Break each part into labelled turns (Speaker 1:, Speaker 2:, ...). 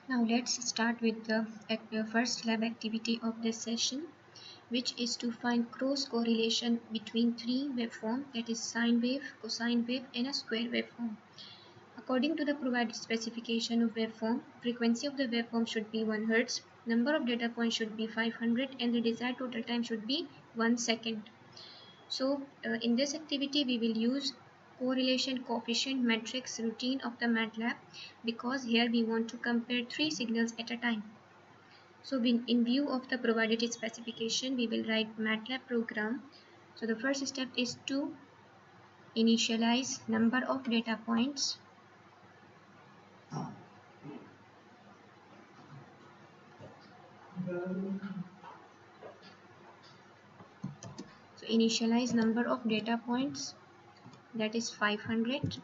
Speaker 1: Now let's start with the first lab activity of this session, which is to find cross correlation between three waveforms, that is sine wave, cosine wave and a square waveform. According to the provided specification of waveform, frequency of the waveform should be 1 Hz, number of data points should be 500 and the desired total time should be 1 second. So in this activity we will use correlation coefficient matrix routine of the MATLAB, because here we want to compare three signals at a time. So in view of the provided specification, we will write MATLAB program. So the first step is to initialize number of data points. So initialize number of data points, that is 500.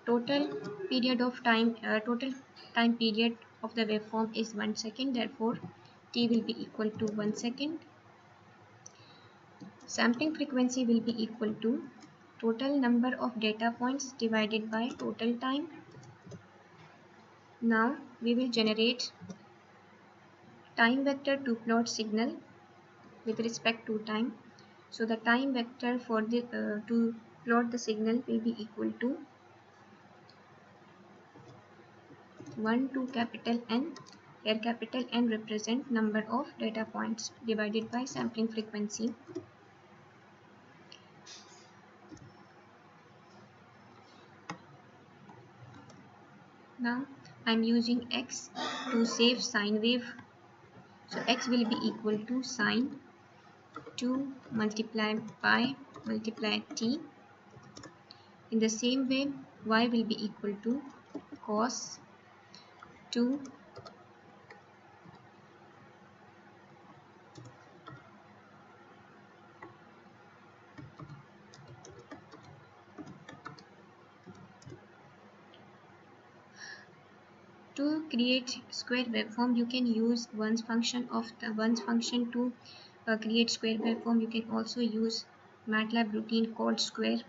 Speaker 1: Total time period of the waveform is 1 second. Therefore, t will be equal to 1 second. Sampling frequency will be equal to total number of data points divided by total time. Now we will generate time vector to plot signal with respect to time. So the time vector for the to plot the signal will be equal to 1 to capital N. Here capital N represent number of data points divided by sampling frequency. Now I am using x to save sine wave. So x will be equal to sine 2 multiplied by multiply t. In the same way, y will be equal to cos 2 to create square waveform. You can use one's function to create square waveform. You can also use MATLAB routine called square.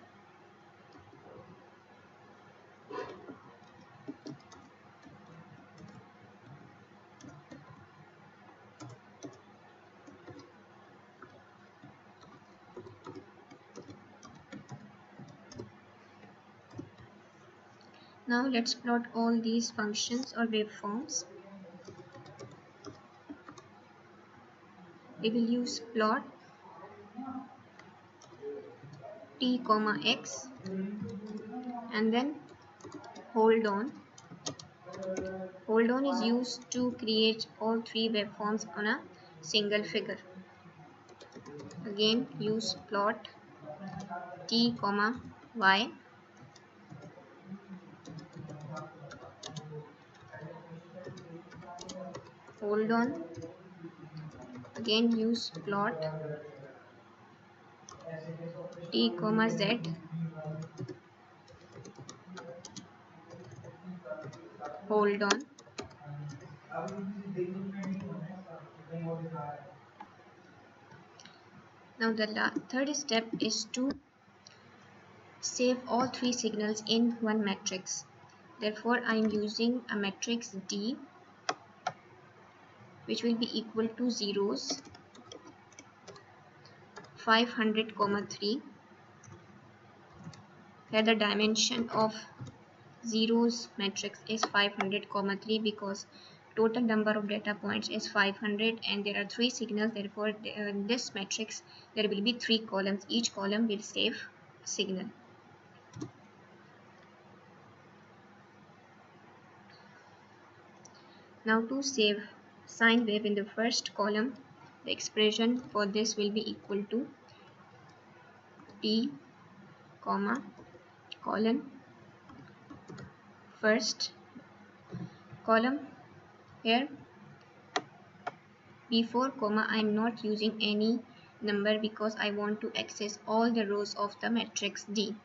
Speaker 1: Now let's plot all these functions or waveforms. We will use plot t comma x and then hold on. Hold on is used to create all three waveforms on a single figure. Again use plot t comma y. Hold on. Again use plot t comma z. Hold on. Now the third step is to save all three signals in one matrix. Therefore, I am using a matrix D, which will be equal to zeros 500, 3. Here the dimension of zeros matrix is 500, 3, because total number of data points is 500 and there are three signals. Therefore, in this matrix there will be three columns. Each column will save signal. Now to save sine wave in the first column, the expression for this will be equal to t comma colon first column. Here before comma I am not using any number because I want to access all the rows of the matrix D.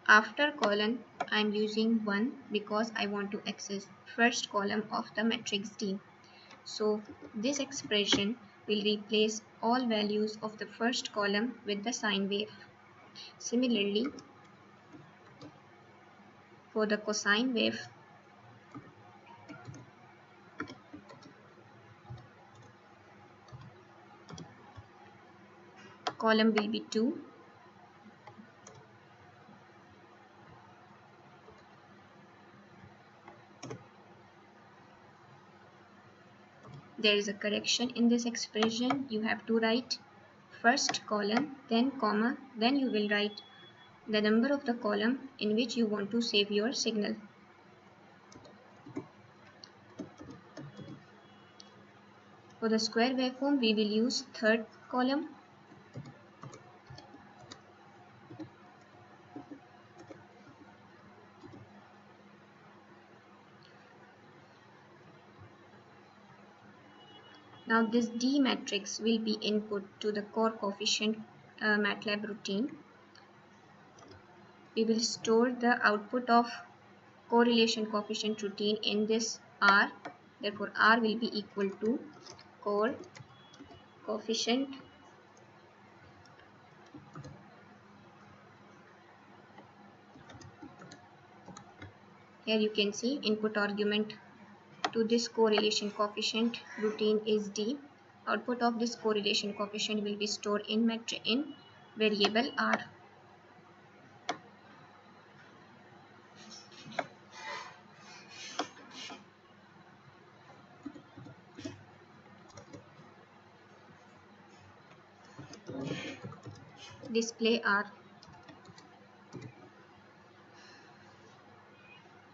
Speaker 1: After colon I am using 1 because I want to access first column of the matrix D. So this expression will replace all values of the first column with the sine wave. Similarly, for the cosine wave, column will be 2. There is a correction in this expression. You have to write first column, then comma, then you will write the number of the column in which you want to save your signal. For the square waveform, we will use third column. Now this D matrix will be input to the core coefficient MATLAB routine. We will store the output of correlation coefficient routine in this R. Therefore, R will be equal to core coefficient here you can see input argument to this correlation coefficient routine is D. Output of this correlation coefficient will be stored in variable R. Display R.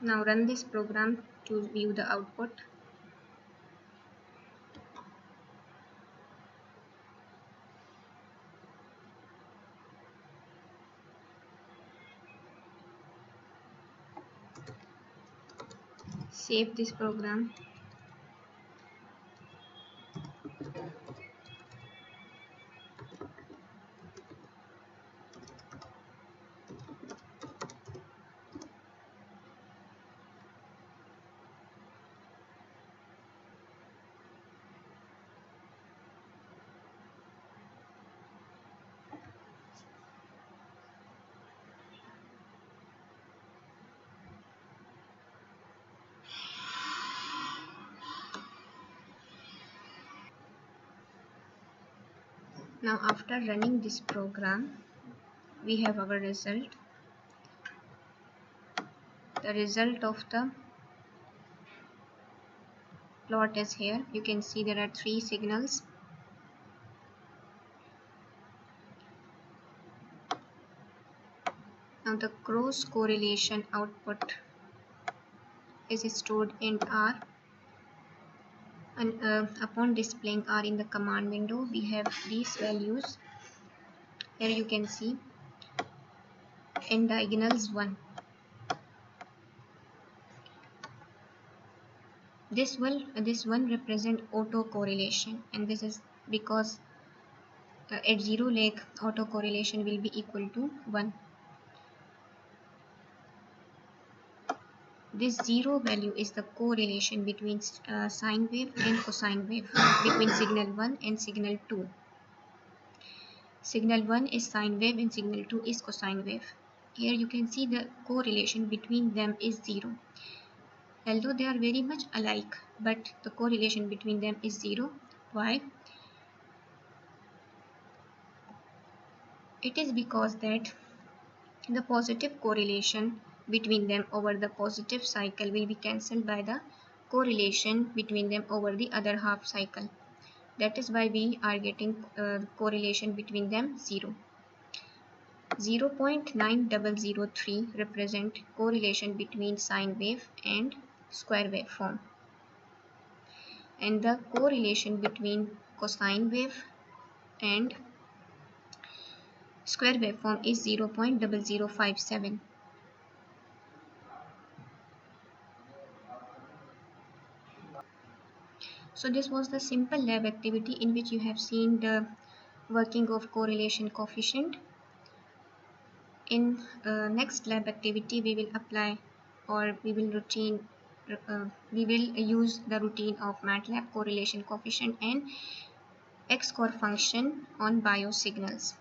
Speaker 1: Now run this program to view the output. Save this program. Now after running this program, we have our result. The result of the plot is here. You can see there are 3 signals. Now the cross correlation output is stored in R, and upon displaying R in the command window, we have these values. Here you can see n diagonals 1. This one represent autocorrelation, and this is because at 0 leg autocorrelation will be equal to 1. This 0 value is the correlation between sine wave and cosine wave, between signal 1 and signal 2. Signal 1 is sine wave and signal 2 is cosine wave. Here you can see the correlation between them is 0. Although they are very much alike, but the correlation between them is 0. Why? It is because that the positive correlation between them over the positive cycle will be cancelled by the correlation between them over the other half cycle. That is why we are getting correlation between them 0. 0.9003 represent correlation between sine wave and square wave form, and the correlation between cosine wave and square waveform is 0.0057. So this was the simple lab activity in which you have seen the working of correlation coefficient. In next lab activity, we will apply, or we will use the routine of MATLAB correlation coefficient and X-core function on biosignals.